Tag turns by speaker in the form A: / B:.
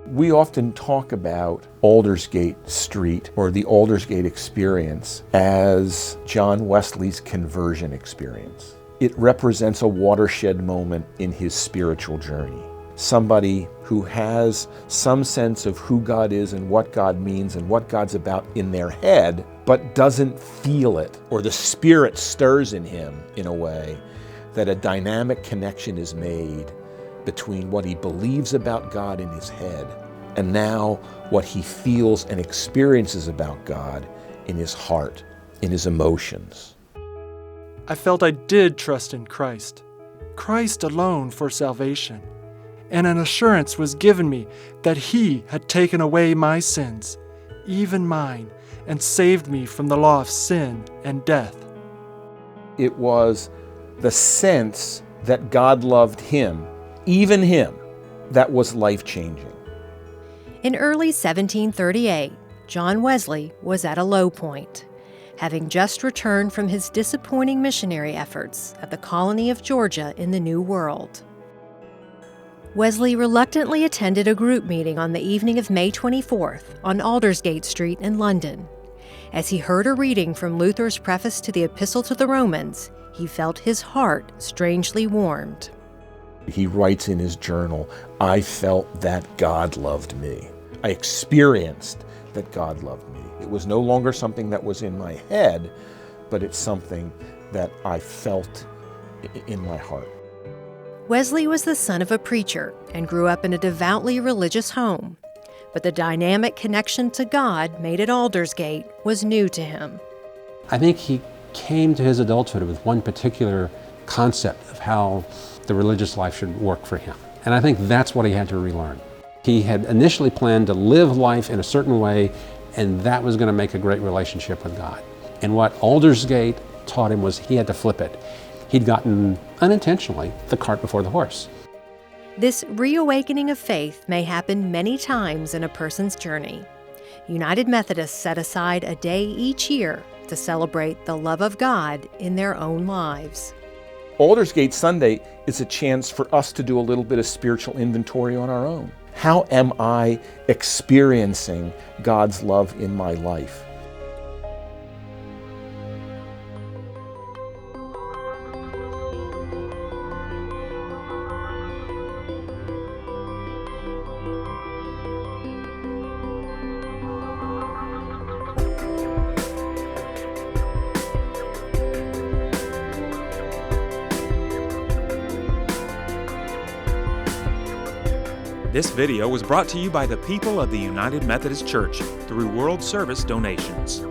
A: We often talk about Aldersgate Street or the Aldersgate experience as John Wesley's conversion experience. It represents a watershed moment in his spiritual journey. Somebody who has some sense of who God is and what God means and what God's about in their head, but doesn't feel it, or the Spirit stirs in him in a way that a dynamic connection is made between what he believes about God in his head and now what he feels and experiences about God in his heart, in his emotions.
B: I felt I did trust in Christ alone for salvation, and an assurance was given me that He had taken away my sins, even mine, and saved me from the law of sin and death.
A: It was the sense that God loved him, even him, that was life-changing.
C: In early 1738, John Wesley was at a low point, having just returned from his disappointing missionary efforts at the colony of Georgia in the New World. Wesley reluctantly attended a group meeting on the evening of May 24th on Aldersgate Street in London. As he heard a reading from Luther's preface to the Epistle to the Romans, he felt his heart strangely warmed.
A: He writes in his journal, "I felt that God loved me. I experienced that God loved me. It was no longer something that was in my head, but it's something that I felt in my heart."
C: Wesley was the son of a preacher and grew up in a devoutly religious home. But the dynamic connection to God made at Aldersgate was new to him.
D: I think he came to his adulthood with one particular concept of how the religious life should work for him. And I think that's what he had to relearn. He had initially planned to live life in a certain way, and that was going to make a great relationship with God. And what Aldersgate taught him was he had to flip it. He'd gotten, unintentionally, the cart before the horse.
C: This reawakening of faith may happen many times in a person's journey. United Methodists set aside a day each year to celebrate the love of God in their own lives.
A: Aldersgate Sunday is a chance for us to do a little bit of spiritual inventory on our own. How am I experiencing God's love in my life?
E: This video was brought to you by the people of the United Methodist Church through World Service donations.